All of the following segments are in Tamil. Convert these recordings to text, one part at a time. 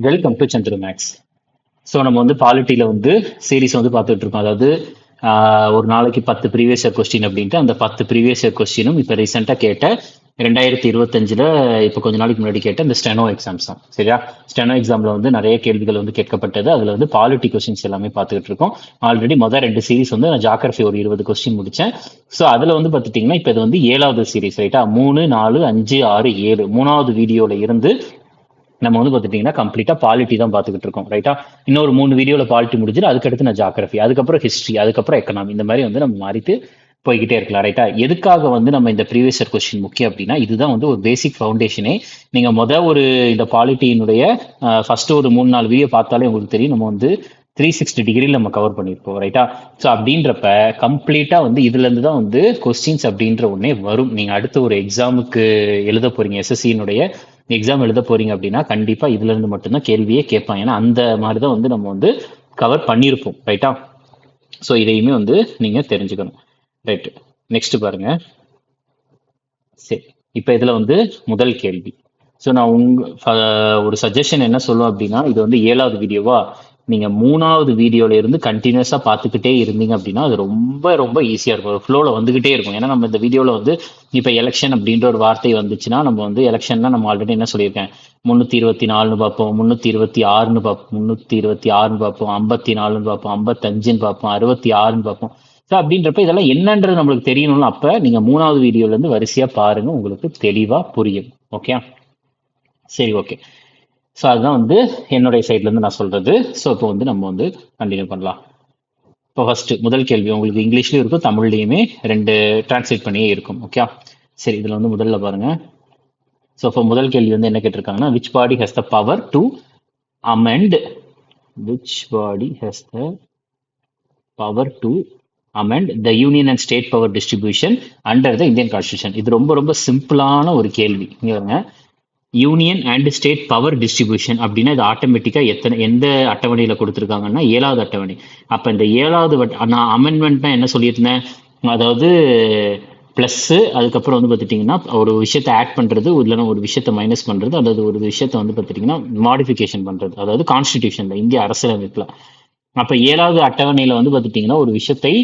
Welcome to Chandra Max. So நம்ம வந்து பாலிட்டியில் வந்து சீரிஸ் வந்து பார்த்துட்டு இருக்கோம். அதாவது ஒரு நாளைக்கு 10 ப்ரீவியஸ் இயர் கொஸ்டின் அப்படின்ட்டு அந்த 10 ப்ரீவியஸ் இயர் கொஸ்டினும் இப்போ ரீசெண்டாக கேட்ட 2025 இப்போ கொஞ்ச நாளைக்கு முன்னாடி கேட்ட இந்த ஸ்டெனோ எக்ஸாம்ஸ் தான். சரியா? ஸ்டெனோ எக்ஸாமில் வந்து நிறைய கேள்விகள் வந்து கேட்கப்பட்டது. அதில் வந்து பாலிட்டி கொஸ்டின்ஸ் எல்லாமே பார்த்துக்கிட்டு இருக்கோம். ஆல்ரெடி மொதல் 2 சீரிஸ் வந்து நான் ஜாகிரஃபி ஒரு 20 கொஸ்டின் முடித்தேன். ஸோ அதில் வந்து பார்த்துட்டிங்கன்னா இப்போ இது வந்து 7வது சீரிஸ். ரைட்டா? 3, 4, 5, 6, 7 3வது வீடியோவில் இருந்து நம்ம வந்து பார்த்துட்டிங்கன்னா கம்ப்ளீட்டாக பாலிட்டி தான் பார்த்துக்கிட்டு இருக்கோம். ரைட்டா? இன்னொரு 3 வீடியோவில் பாலிட்டி முடிஞ்சிடும். அதுக்கடுத்து நான் ஜாகிரஃபி, அதுக்கப்புறம் ஹிஸ்ட்ரி, அதுக்கப்புறம் எக்கனாமி, இந்த மாதிரி வந்து நம்ம மாறிட்டு போய்கிட்டே இருக்கலாம். ரைட்டா? எதுக்காக வந்து நம்ம இந்த ப்ரீவியஸ் இயர் கொஸ்டின் முக்கியம் அப்படின்னா இதுதான் வந்து ஒரு பேசிக் ஃபவுண்டேஷனே. நீங்கள் ஒரு இந்த பாலிட்டியினுடைய ஃபர்ஸ்ட் ஒரு 3-4 வீடியோ பார்த்தாலே உங்களுக்கு தெரியும் நம்ம வந்து 360 டிகிரியில் நம்ம கவர் பண்ணியிருப்போம். ரைட்டா? ஸோ அப்படின்றப்ப கம்ப்ளீட்டாக வந்து இதுலேருந்து தான் வந்து கொஸ்டின்ஸ் அப்படின்ற ஒன்றே வரும். நீங்கள் அடுத்து ஒரு எக்ஸாமுக்கு எழுத போறீங்க, எஸ்எஸ்சியினுடைய எக்ஸாம் எழுத போறீங்க அப்படின்னா கண்டிப்பாக இதுல இருந்து மட்டும்தான் கேள்வியே கேட்பாங்க. ஏன்னா அந்த மாதிரி தான் வந்து நம்ம வந்து கவர் பண்ணியிருப்போம். ரைட்டா? ஸோ இதையுமே வந்து நீங்க தெரிஞ்சுக்கணும். ரைட், நெக்ஸ்ட் பாருங்க. சரி, இப்போ இதுல வந்து முதல் கேள்வி. ஸோ நான் ஒரு சஜஷன் என்ன சொல்லுவேன் அப்படின்னா, இது வந்து 7வது வீடியோவா, நீங்க 3வது வீடியோல இருந்து கண்டினியூஸா பார்த்துக்கிட்டே இருந்தீங்க அப்படின்னா அது ரொம்ப ரொம்ப ஈஸியா இருக்கும். ஒரு ஃப்ளோல வந்துகிட்டே இருக்கும். ஏன்னா நம்ம இந்த வீடியோல வந்து இப்ப எலெக்ஷன் அப்படின்ற ஒரு வார்த்தை வந்துச்சுன்னா நம்ம வந்து எலெக்ஷன்னா நம்ம ஆல்ரெடி என்ன சொல்லியிருக்கேன், 324ன்னு பார்ப்போம், 326ன்னு பார்ப்போம், 326ன்னு பார்ப்போம், 54ன்னு பார்ப்போம், 55ன்னு பார்ப்போம், 66ன்னு பார்ப்போம். ஸோ அப்படின்றப்ப இதெல்லாம் என்னன்றது நம்மளுக்கு தெரியணும்ல. அப்ப நீங்க 3வது வீடியோல இருந்து வரிசையா பாருங்க, உங்களுக்கு தெளிவா புரியும். ஓகே, சரி, ஓகே. ஸோ அதுதான் வந்து என்னுடைய சைட்லேருந்து நான் சொல்றது. ஸோ இப்போ வந்து நம்ம வந்து கண்டினியூ பண்ணலாம். இப்போ ஃபர்ஸ்ட் முதல் கேள்வி உங்களுக்கு இங்கிலீஷ்லயும் இருக்கும், தமிழ்லையுமே 2 டிரான்ஸ்லேட் பண்ணியே இருக்கும். ஓகே, சரி. இதில் வந்து முதல்ல பாருங்க. ஸோ இப்போ முதல் கேள்வி வந்து என்ன கேட்டிருக்காங்கன்னா, which body has the power to amend, which body has the power to amend the union and state power distribution under the Indian constitution. இது ரொம்ப ரொம்ப சிம்பிளான ஒரு கேள்வி. இங்க பாருங்க, union and state power distribution அப்படின்னா இது ஆட்டோமேட்டிக்கா எந்த அட்டவணையில கொடுத்துருக்காங்கன்னா 7வது அட்டவணை. அப்ப இந்த 7வது நான் அமெண்ட்மெண்ட்னா என்ன சொல்லியிருந்தேன், அதாவது பிளஸ் அதுக்கப்புறம் வந்து பார்த்துட்டிங்கன்னா ஒரு விஷயத்தை ஆட் பண்றது, இல்லைன்னா ஒரு விஷயத்தை மைனஸ் பண்றது, அல்லது ஒரு விஷயத்தை வந்து பார்த்துட்டிங்கன்னா மாடிஃபிகேஷன் பண்றது, அதாவது கான்ஸ்டிடியூஷன்ல இந்திய அரசியலமைப்புல. அப்ப 7வது அட்டவணையில வந்து பார்த்துட்டிங்கன்னா ஒரு விஷயத்தை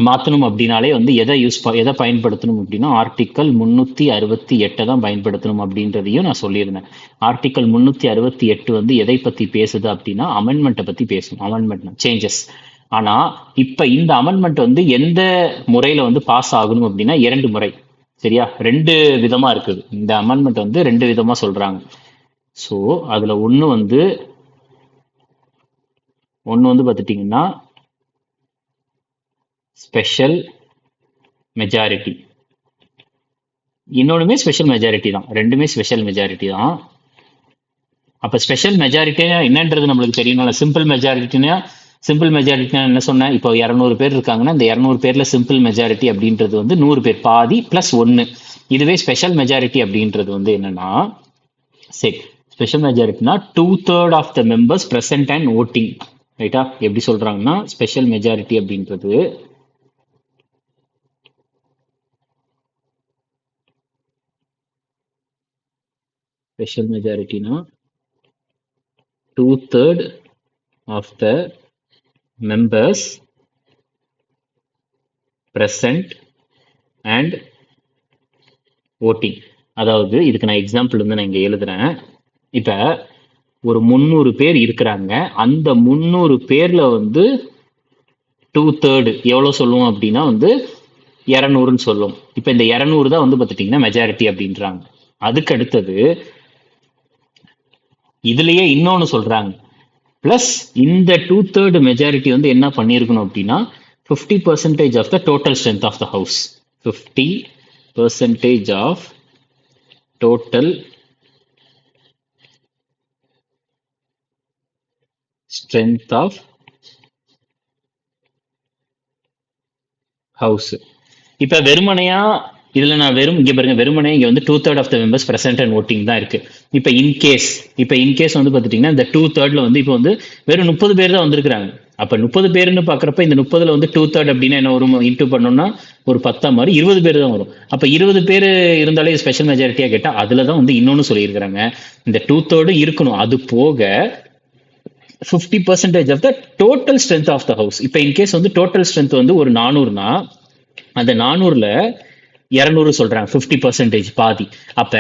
மாற்றணும் அப்படின்னாலே வந்து எதை பயன்படுத்தணும் அப்படின்னா ஆர்டிக்கல் 368 தான் பயன்படுத்தணும் அப்படின்றதையும் நான் சொல்லியிருந்தேன். ஆர்டிக்கல் 368 வந்து எதை பத்தி பேசுது அப்படின்னா அமெண்ட்மெண்ட்டை பத்தி பேசும். Amendment changes. ஆனா இப்ப இந்த அமெண்ட்மெண்ட் வந்து எந்த முறையில வந்து பாஸ் ஆகணும் அப்படின்னா 2 முறை. சரியா? 2 விதமா இருக்குது. இந்த அமெண்ட்மெண்ட் வந்து 2 விதமா சொல்றாங்க. ஸோ அதுல ஒண்ணு வந்து பார்த்துட்டீங்கன்னா ஸ்பெஷல் மெஜாரிட்டி, இன்னொன்றுமே ஸ்பெஷல் மெஜாரிட்டி தான். ரெண்டுமே ஸ்பெஷல் மெஜாரிட்டி தான். அப்ப ஸ்பெஷல் மெஜாரிட்டினா என்னன்றது நம்மளுக்கு தெரியணும். சிம்பிள் மெஜாரிட்டினா என்ன சொன்னேன், இப்போ 200 பேர் இருக்காங்கன்னா இந்த 200 பேர்ல சிம்பிள் மெஜாரிட்டி அப்படின்றது வந்து 100 பேர், பாதி பிளஸ் 1. இதுவே ஸ்பெஷல் மெஜாரிட்டி அப்படின்றது வந்து என்னன்னா, சரி, ஸ்பெஷல் மெஜாரிட்டினா 2/3 of the members present and voting. ரைட்டா? எப்படி சொல்றாங்கன்னா ஸ்பெஷல் மெஜாரிட்டி அப்படின்றது ஸ்பெஷல் மெஜாரிட்டினா 2/3 of the members present and voting. அதாவது இதுக்கு நான் எக்ஸாம்பிள் வந்து நான் இங்க எழுதுறேன். இப்ப ஒரு 300 பேர் இருக்கிறாங்க. அந்த 300 பேர்ல வந்து 2/3 எவ்வளவு சொல்லுவோம் அப்படின்னா வந்து 200ன்னு சொல்லுவோம். இப்ப இந்த 200 தான் வந்து பார்த்துட்டீங்கன்னா மெஜாரிட்டி அப்படின்றாங்க. அதுக்கு அடுத்தது இதுலயே இன்னொன்னு சொல்றாங்க, பிளஸ் இந்த 2/3 மெஜாரிட்டி வந்து என்ன பண்ணியிருக்கணும் அப்படின்னா 50% of the total strength of the house. 50% of total strength of house. இப்ப வெறுமனையா இதுல நான் இங்க பாருங்க வெறுமனே இங்க வந்து 2/3 of the members present and voting தான் இருக்கு. இப்ப இன்கேஸ் வந்து பாத்துட்டீங்கன்னா இந்த 2/3 வந்து இப்போ வந்து வெறும் 30 பேர் தான் வந்திருக்காங்க. அப்ப 30 பேருன்னு பாக்குறப்ப இந்த 30ல வந்து 2/3 அப்படின்னா என்ன வரும், இன்டூ பண்ணோம்னா ஒரு 10 மாதிரி 20 பேர் தான் வரும். அப்ப 20 பேர் இருந்தாலே ஸ்பெஷல் மெஜாரிட்டியா கேட்டா அதுலதான் வந்து இன்னொன்னு சொல்லியிருக்கிறாங்க, இந்த 2/3 இருக்கணும். அது போக 50% of the total strength of the house. இப்ப இன்கேஸ் வந்து டோட்டல் ஸ்ட்ரென்த் வந்து ஒரு 400னா அந்த 400ல 200 சொல்றாங்க, 50% பாதி. அப்ப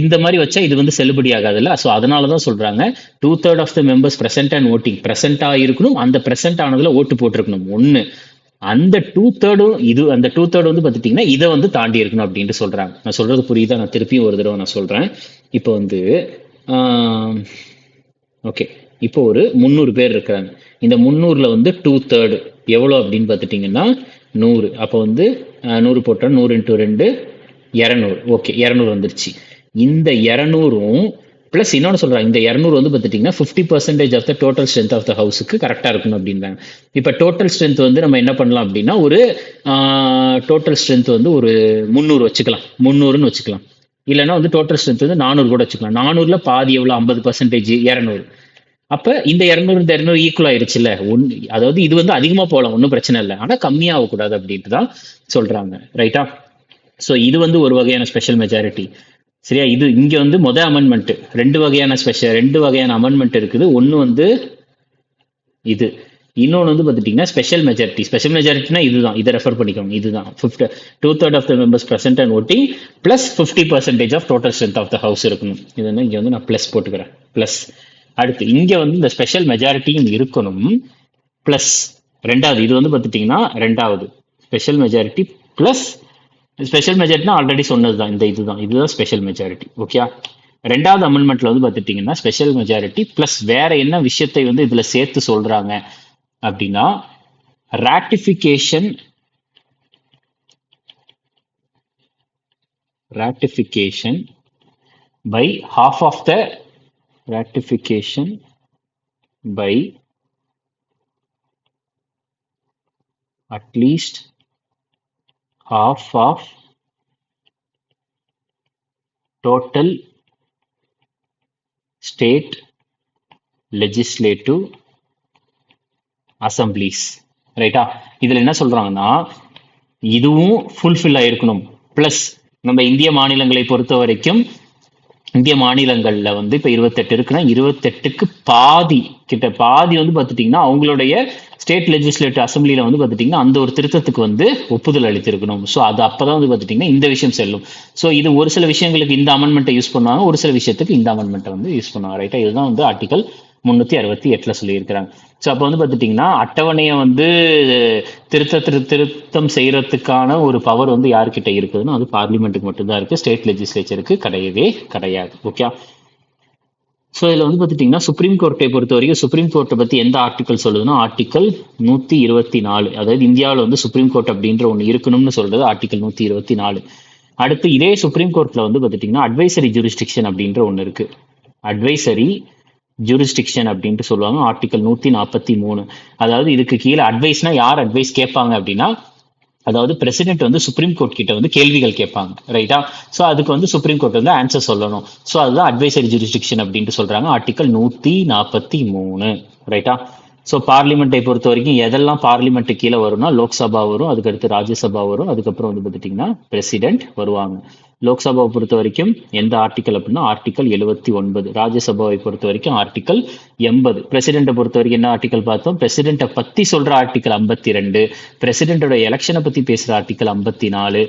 இந்த மாதிரி வச்சா இது வந்து செல்லுபடி ஆகாதுல்ல. சோ அதனாலதான் சொல்றாங்க 2/3 of the members present and voting. பிரசன்டா இருக்கணும், அந்த பிரசன்ட் ஆனதுல ஓட்டு போட்டிருக்கணும் ஒண்ணு. அந்த 2/3 இது அந்த 2/3 வந்து பாத்துட்டீங்கன்னா இதை வந்து தாண்டி இருக்கணும் அப்படின்ட்டு சொல்றாங்க. நான் சொல்றது புரியுதா? நான் திருப்பியும் ஒரு தடவை நான் சொல்றேன். இப்போ வந்து ஓகே, இப்போ ஒரு 300 பேர் இருக்கிறாங்க. இந்த 300ல வந்து 2/3 எவ்வளவு அப்படின்னு பாத்துட்டீங்கன்னா 100. அப்போ வந்து 100 போட்டா 100 × 2 200. ஓகே, 200 வந்துருச்சு. இந்த 200ம் பிளஸ் இன்னொன்னு சொல்றாங்க, இந்த 200 வந்து பாத்துட்டீங்கன்னா 50% of the total strength of the ஹவுஸுக்கு கரெக்டா இருக்கணும் அப்படின்றாங்க. இப்ப டோட்டல் ஸ்ட்ரென்த் வந்து நம்ம என்ன பண்ணலாம் அப்படின்னா ஒரு டோட்டல் ஸ்ட்ரென்த் வந்து ஒரு 300 வச்சுக்கலாம், 300ன்னு வச்சுக்கலாம். இல்லைன்னா வந்து டோட்டல் ஸ்ட்ரென்த் வந்து 400 கூட வச்சுக்கலாம். 400ல பாதி எவ்வளவு, 50%, 200. அப்ப இந்த 200 இந்த 200 ஈக்குவல் ஆயிருச்சுல்ல. அதாவது இது வந்து அதிகமா போகலாம், ஒன்றும் பிரச்சனை இல்லை, ஆனா கம்மியாக கூடாது அப்படின்ட்டு தான் சொல்றாங்க. ரைட்டா? சோ இது வந்து ஒரு வகையான ஸ்பெஷல் மெஜாரிட்டி. சரியா? இது இங்க வந்து அமெண்ட்மெண்ட் ரெண்டு வகையான அமெண்ட்மெண்ட் இருக்குது. ஒன்னு வந்து இது, இன்னொன்று வந்து பார்த்துட்டீங்கன்னா ஸ்பெஷல் மெஜாரிட்டினா இதுதான், இதை ரெஃபர் பண்ணிக்கோங்க. இதுதான் 2/3 of the members present and voting plus 50% of total strength of the house இருக்கணும். இது இங்க வந்து நான் பிளஸ் போட்டுக்கிறேன். பிளஸ் அடுத்து இங்க வந்து இந்த ஸ்பெஷல் மெஜாரிட்டியும் இருக்கணும். பிளஸ் ரெண்டாவது இது வந்து பார்த்துட்டீங்கன்னா ரெண்டாவது ஸ்பெஷல் மெஜாரிட்டி பிளஸ் ஸ்பெஷல் மெஜாரிட்டினா ஆல்ரெடி சொன்னதுதான், இதுதான் ஸ்பெஷல் மெஜாரிட்டி. ஓகே, ரெண்டாவது அமெண்ட்மெண்ட்ல வந்து பார்த்துட்டீங்கன்னா ஸ்பெஷல் மெஜாரிட்டி பிளஸ் வேற என்ன விஷயத்தை வந்து இதுல சேர்த்து சொல்றாங்க அப்படின்னா ratification by half of the ratification by at least half of total state legislative assemblies. ரைட்டா? இதுல என்ன சொல்றாங்கன்னா இதுவும் ஃபுல்ஃபில் ஆயிருக்கணும். பிளஸ் நம்ம இந்திய மாநிலங்களை பொறுத்த வரைக்கும் இந்திய மாநிலங்கள்ல வந்து இப்ப 28 இருக்குன்னா 28க்கு பாதி வந்து பாத்துட்டீங்கன்னா அவங்களுடைய ஸ்டேட் லெஜிஸ்லேட்டிவ் அசம்பிளில வந்து பாத்துட்டீங்கன்னா அந்த ஒரு திருத்தத்துக்கு வந்து ஒப்புதல் அளித்திருக்கணும். ஸோ அது அப்பதான் வந்து பாத்துட்டீங்கன்னா இந்த விஷயம் செல்லும். ஸோ இது ஒரு சில விஷயங்களுக்கு இந்த அமெண்ட்மெண்ட்டை யூஸ் பண்ணுவாங்க, ஒரு சில விஷயத்துக்கு இந்த அமெண்ட்மெண்ட்டை வந்து யூஸ் பண்ணுவாங்க. ரைட்டா? இதுதான் வந்து ஆர்டிகல் 368ல சொல்லியிருக்கிறாங்க. ஸோ அப்போ வந்து பார்த்துட்டிங்கன்னா அட்டவணையை வந்து திருத்தம் செய்யறதுக்கான ஒரு பவர் வந்து யாருக்கிட்ட இருக்குதுன்னா அது பார்லிமெண்ட்டுக்கு மட்டும்தான் இருக்கு, ஸ்டேட் லெஜிஸ்லேச்சருக்கு கிடையாது. ஓகே, ஸோ இதில் வந்து பார்த்துட்டிங்கன்னா சுப்ரீம் கோர்ட்டை பொறுத்த வரைக்கும் சுப்ரீம் கோர்ட்டை பற்றி எந்த ஆர்டிக்கல் சொல்லுதுன்னா ஆர்டிக்கல் 124. அதாவது இந்தியாவில் வந்து சுப்ரீம் கோர்ட் அப்படின்ற ஒன்று இருக்கணும்னு சொல்றது ஆர்டிக்கல் 124. அடுத்து இதே சுப்ரீம் கோர்ட்ல வந்து பார்த்துட்டிங்கன்னா அட்வைசரி ஜூரிஸ்டிக்ஷன் அப்படின்ற ஒன்று இருக்கு. அட்வைசரி ஜூரிஸ்டிக்ஷன் அப்படின்ட்டு சொல்லுவாங்க, ஆர்டிகல் 143. அதாவது இதுக்கு கீழே அட்வைஸ்னா யார் அட்வைஸ் கேட்பாங்க அப்படின்னா அதாவது பிரசிடென்ட் வந்து சுப்ரீம் கோர்ட் கிட்ட வந்து கேள்விகள் கேட்பாங்க. ரைட்டா? ஸோ அதுக்கு வந்து சுப்ரீம் கோர்ட் வந்து ஆன்சர் சொல்லணும். ஸோ அதுதான் அட்வைசரி ஜூரிஸ்டிக்ஷன் அப்படின்ட்டு சொல்றாங்க, ஆர்டிகல் 143. ரைட்டா? ஸோ பார்லிமெண்ட்டை பொறுத்த வரைக்கும் எதெல்லாம் பார்லிமெண்ட் கீழே வரும்னா லோக்சபா வரும், அதுக்கடுத்து ராஜ்யசபா வரும், அதுக்கப்புறம் வந்து பார்த்துட்டிங்கன்னா பிரசிடென்ட் வருவாங்க. லோக்சபாவை பொறுத்த வரைக்கும் எந்த ஆர்டிக்கல் அப்படின்னா ஆர்டிக்கல் 79. ராஜ்யசபாவை பொறுத்த வரைக்கும் ஆர்டிக்கல் 80. பிரசிடென்ட்டை பொறுத்த வரைக்கும் என்ன ஆர்டிக்கல் பார்த்தோம்? பிரசிடென்ட்டை பத்தி சொல்ற ஆர்டிக்கல் 52. பிரசிடென்ட்டோட எலெக்ஷனை பத்தி பேசுற ஆர்டிக்கல் 54.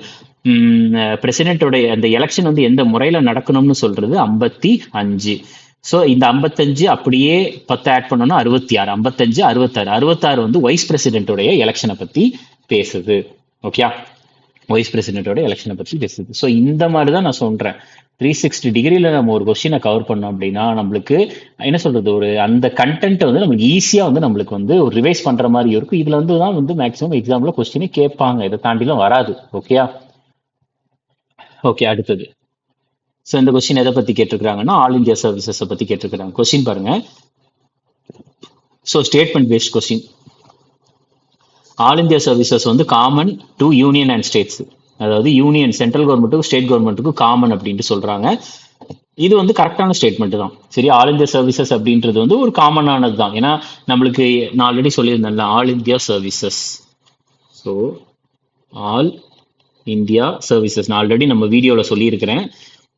பிரசிடென்ட்டோட அந்த எலெக்ஷன் வந்து எந்த முறையில நடக்கணும்னு சொல்றது 55. ஸோ இந்த 55 அப்படியே 10 ஆட் பண்ணோம்னா 66. 55 66 வந்து வைஸ் பிரசிடென்ட்டோடைய எலெக்ஷனை பத்தி பேசுது. ஓகே, வைஸ் பிரசிடென்ட்டோட எலெக்ஷனை பத்தி பேசுது. ஸோ இந்த மாதிரி தான் நான் சொல்றேன், 360 டிகிரியில நம்ம ஒரு கொஸ்டினை கவர் பண்ணோம் அப்படின்னா நம்மளுக்கு என்ன சொல்றது, ஒரு அந்த கண்டென்ட்டை வந்து நம்மளுக்கு ஈஸியா வந்து நம்மளுக்கு வந்து ஒரு ரிவைஸ் பண்ற மாதிரி இருக்கும். இதுல வந்து தான் வந்து மேக்ஸிமம் எக்ஸாம்ல கொஸ்டினே கேட்பாங்க, இதை தாண்டிலாம் வராது. ஓகே, அடுத்தது. ஸோ இந்த கொஸ்டின் எதை பத்தி கேட்டிருக்காங்கன்னா ஆல் இந்தியா சர்வீசஸ் பத்தி கேட்டிருக்காங்க. கொஸ்டின் பாருங்க. So statement based question. All India services வந்து common to union and states. அதாவது யூனியன் சென்ட்ரல் கவர்மெண்ட்டுக்கும் ஸ்டேட் கவர்மெண்ட்டுக்கும் காமன் அப்படின்ட்டு சொல்றாங்க. இது வந்து கரெக்டான ஸ்டேட்மெண்ட் தான். சரி, ஆல் இந்தியா சர்வீசஸ் அப்படின்றது வந்து ஒரு காமனானது தான். ஏன்னா நம்மளுக்கு நான் ஆல்ரெடி சொல்லியிருந்தேன்ல, all India services. So all India services நான் ஆல்ரெடி நம்ம வீடியோவில் சொல்லியிருக்கிறேன்.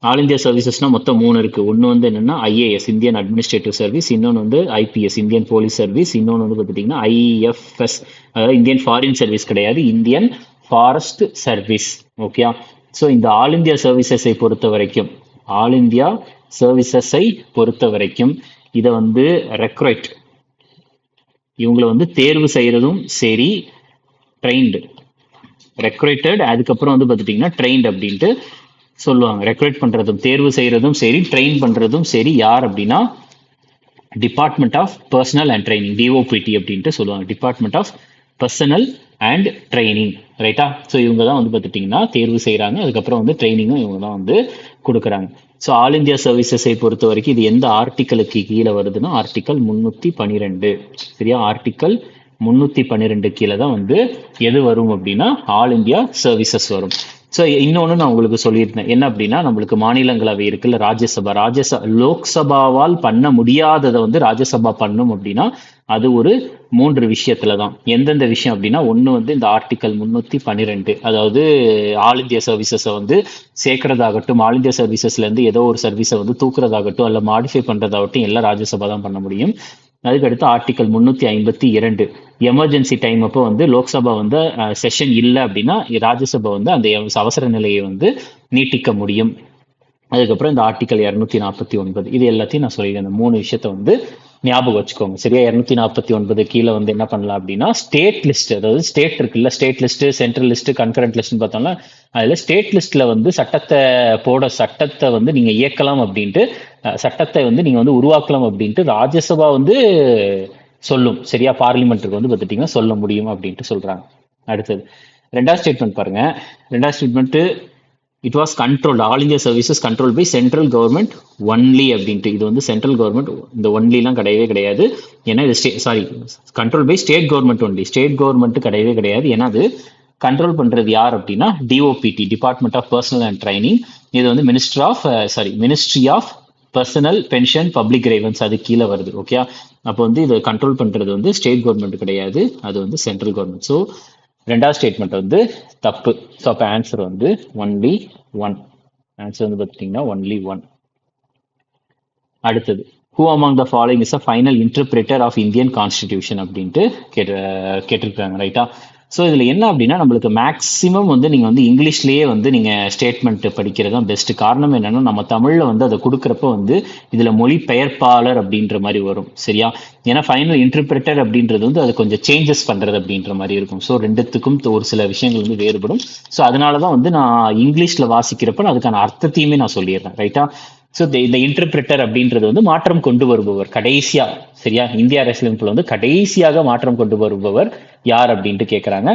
ஆல் இந்தியா சர்வீசஸ்னா மொத்தம் 3 இருக்கு. ஒன்று வந்து என்னன்னா ஐஏஎஸ், இந்தியன் அட்மினிஸ்ட்ரேட்டிவ் சர்வீஸ். இன்னொன்று வந்து ஐபிஎஸ், இந்தியன் போலீஸ் சர்வீஸ். இன்னொன்று வந்து பார்த்துட்டிங்கன்னா ஐஎஃப்எஸ், அதாவது இந்தியன் ஃபாரின் சர்வீஸ் கிடையாது, Indian forest service. Okay. So இந்த ஆல் இந்தியா சர்வீசஸை பொறுத்த வரைக்கும், ஆல் இந்தியா சர்வீசஸை பொறுத்த வரைக்கும் இதை வந்து ரெக்ரூட், இவங்களை வந்து தேர்வு செய்யறதும் சரி, ட்ரெயின்டு, ரெக்ரூட்டட், அதுக்கப்புறம் வந்து பார்த்துட்டிங்கன்னா ட்ரெயின்ட் அப்படின்ட்டு சொல்லுவாங்க. ரெக்ரூட் பண்ணுறதும் தேர்வு செய்கிறதும் சரி, ட்ரெயின் பண்ணுறதும் சரி, யார் அப்படின்னா department of personnel and training, DOPT அப்படின்ட்டு சொல்லுவாங்க. Department of personnel and training, ரைட்டா? ஸோ இவங்க தான் வந்து பார்த்துட்டிங்கன்னா தேர்வு செய்கிறாங்க. அதுக்கப்புறம் வந்து ட்ரைனிங்கும் இவங்க தான் வந்து கொடுக்குறாங்க. ஸோ ஆல் இந்தியா சர்வீசஸை பொறுத்த வரைக்கும் இது எந்த ஆர்டிக்கலுக்கு கீழே வருதுன்னா ஆர்டிக்கல் 312. சரியா? ஆர்டிக்கல் 312 கீழே தான் வந்து எது வரும் அப்படின்னா ஆல் இந்தியா சர்வீசஸ் வரும். ஸோ இன்னொன்று நான் உங்களுக்கு சொல்லியிருந்தேன், என்ன அப்படின்னா நம்மளுக்கு மாநிலங்களவை இருக்குல்ல, ராஜ்யசபா, லோக்சபாவால் பண்ண முடியாததை வந்து ராஜ்யசபா பண்ணும் அப்படின்னா அது ஒரு 3 விஷயத்துல தான். எந்தெந்த விஷயம் அப்படின்னா, ஒன்று வந்து இந்த ஆர்டிக்கல் 312, அதாவது ஆல் இந்தியா சர்வீசஸை வந்து சேர்க்கறதாகட்டும், ஆல் இந்தியா சர்வீசஸ்ல இருந்து ஏதோ ஒரு சர்வீஸை வந்து தூக்குறதாகட்டும் அல்ல மாடிஃபை பண்றதாகட்டும் எல்லாம் ராஜ்யசபா தான் பண்ண முடியும். அதுக்கடுத்து ஆர்டிக்கல் 352, எமர்ஜென்சி டைம் அப்போ வந்து லோக்சபா வந்து செஷன் இல்லை அப்படின்னா ராஜ்யசபா வந்து அந்த அவசர நிலையை வந்து நீட்டிக்க முடியும். அதுக்கப்புறம் இந்த ஆர்டிக்கல் 249, இது எல்லாத்தையும் நான் சொல்லிடுறேன். இந்த 3 விஷயத்த வந்து ஞாபகம் வச்சுக்கோங்க. சரியா? 249 கீழே வந்து என்ன பண்ணலாம் அப்படின்னா ஸ்டேட் லிஸ்ட், அதாவது ஸ்டேட் இருக்குல்ல, state list, central list, concurrent லிஸ்ட்னு பார்த்தோம்னா அதுல ஸ்டேட் லிஸ்ட்ல வந்து சட்டத்தை வந்து நீங்க இயக்கலாம் அப்படின்ட்டு, சட்டத்தை வந்து நீங்க வந்து உருவாக்கலாம் அப்படின்ட்டு ராஜ்யசபா வந்து சொல்லும். சரியா? பார்லிமெண்ட்டுக்கு வந்து பார்த்துட்டீங்கன்னா சொல்ல முடியும் அப்படின்ட்டு சொல்றாங்க. அடுத்தது 2வது ஸ்டேட்மெண்ட் பாருங்க. 2வது statement, it was controlled, all India services control by central government only அப்படின்ட்டு. இது வந்து சென்ட்ரல் கவர்மெண்ட், இந்த ஒன்லிலாம் கிடையவே கிடையாது. ஏன்னா இது control by state government only, state government கிடையவே கிடையாது. ஏன்னா அது கண்ட்ரோல் பண்றது யார் அப்படின்னா DOPT, department of personnel and training. இது வந்து ministry of personnel pension public grievances, அது கீழே வருது. ஓகே. அப்போ வந்து இதை கண்ட்ரோல் பண்றது வந்து ஸ்டேட் கவர்மெண்ட் கிடையாது, அது வந்து சென்ட்ரல் கவர்மெண்ட். ஸோ 2வது ஸ்டேட்மெண்ட் வந்து தப்பு. ஸோ அப்போ ஆன்சர் வந்து ஒன்லி 1. ஆன்சர் வந்து பார்த்துட்டிங்கன்னா ஒன்லி 1. அடுத்தது, who among the following is a final interpreter of Indian Constitution அப்படின்ட்டு கேட்டிருக்காங்க, ரைட்டா? ஸோ இதில் என்ன அப்படின்னா நம்மளுக்கு மேக்ஸிமம் வந்து நீங்கள் வந்து இங்கிலீஷ்லேயே வந்து நீங்கள் ஸ்டேட்மெண்ட் படிக்கிறது தான் பெஸ்ட். காரணம் என்னன்னா நம்ம தமிழில் வந்து அதை கொடுக்குறப்ப வந்து இதில் மொழிபெயர்ப்பாளர் அப்படின்ற மாதிரி வரும். சரியா? ஏன்னா ஃபைனல் இன்டர்பிரட்டர் அப்படின்றது வந்து அது கொஞ்சம் சேஞ்சஸ் பண்ணுறது அப்படின்ற மாதிரி இருக்கும். ஸோ ரெண்டுத்துக்கும் ஒரு சில விஷயங்கள் வந்து வேறுபடும். ஸோ அதனால தான் வந்து நான் இங்கிலீஷில் வாசிக்கிறப்ப அதுக்கான அர்த்தத்தையுமே நான் சொல்லிடுறேன், ரைட்டா? ஸோ இந்த இன்டர்பிரிட்டர் அப்படின்றது வந்து மாற்றம் கொண்டு வருபவர் கடைசியா. சரியா? இந்திய அரசியலமைப்புல வந்து கடைசியாக மாற்றம் கொண்டு வருபவர் யார் அப்படின்ட்டு கேட்குறாங்க.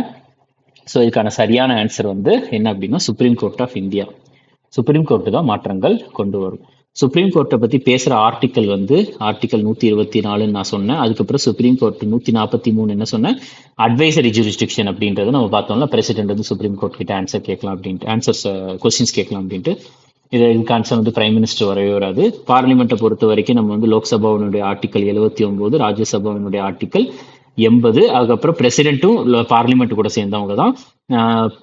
ஸோ இதுக்கான சரியான ஆன்சர் வந்து என்ன அப்படின்னா supreme court of India. Supreme court தான் மாற்றங்கள் கொண்டு வரும். சுப்ரீம் கோர்ட்டை பற்றி பேசுகிற ஆர்டிக்கல் வந்து ஆர்டிக்கல் 124 நான் சொன்னேன். அதுக்கப்புறம் சுப்ரீம் கோர்ட் 143 என்ன சொன்னேன், அட்வைசரி ஜூரிஸ்டிக்ஷன் அப்படின்றத நம்ம பார்த்தோம்ல, பிரசிடென்ட் வந்து சுப்ரீம் கோர்ட் கிட்ட ஆன்சர் கேட்கலாம் அப்படின்ட்டு, கொஸ்டின்ஸ் கேட்கலாம் அப்படின்ட்டு. இதுக்கு ஆன்சர் வந்து பிரைம் மினிஸ்டர் வரவே வராது. பார்லிமெண்ட்டை பொறுத்த வரைக்கும் நம்ம வந்து லோக்சபாவினுடைய ஆர்டிக்கல் 79, ராஜ்யசபாவினுடைய ஆர்டிக்கல் 80, அதுக்கப்புறம் பிரசிடென்ட்டும் பார்லிமெண்ட் கூட சேர்ந்தவங்க தான்.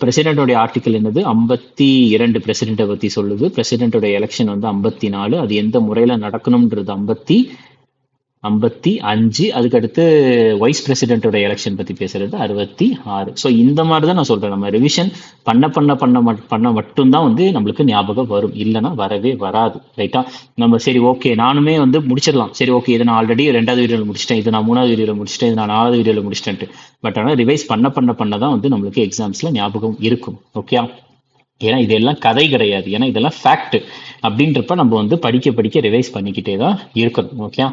பிரசிடென்டோடைய ஆர்டிக்கல் என்னது 52 பிரசிடென்ட்டை பற்றி சொல்லுது. பிரசிடென்டோட எலெக்ஷன் வந்து 54, அது எந்த முறையில் நடக்கணும்ன்றது 55. அதுக்கடுத்து வைஸ் பிரசிடென்டோட எலெக்ஷன் பற்றி பேசுறது 66. ஸோ இந்த மாதிரி தான் நான் சொல்கிறேன், நம்ம ரிவிஷன் பண்ண மட்டும்தான் வந்து நம்மளுக்கு ஞாபகம் வரும், இல்லைன்னா வரவே வராது, ரைட்டா? நம்ம சரி ஓகே நானுமே வந்து முடிச்சிடலாம், சரி ஓகே இதை நான் ஆல்ரெடி 2வது வீடியோவில் முடிச்சிட்டேன், இது நான் 3வது வீடியோவில் முடிச்சிட்டேன், இது நான் 4வது வீடியோவில் முடிச்சிட்டேன்ட்டு. பட் ஆனால் ரிவைஸ் பண்ண தான் வந்து நம்மளுக்கு எக்ஸாம்ஸில் ஞாபகம் இருக்கும். ஓகே? ஏன்னா இதெல்லாம் கதை கிடையாது, ஏன்னா இதெல்லாம் ஃபேக்ட். அப்படின்றப்ப நம்ம வந்து படிக்க ரிவைஸ் பண்ணிக்கிட்டே தான் இருக்கணும். ஓகே?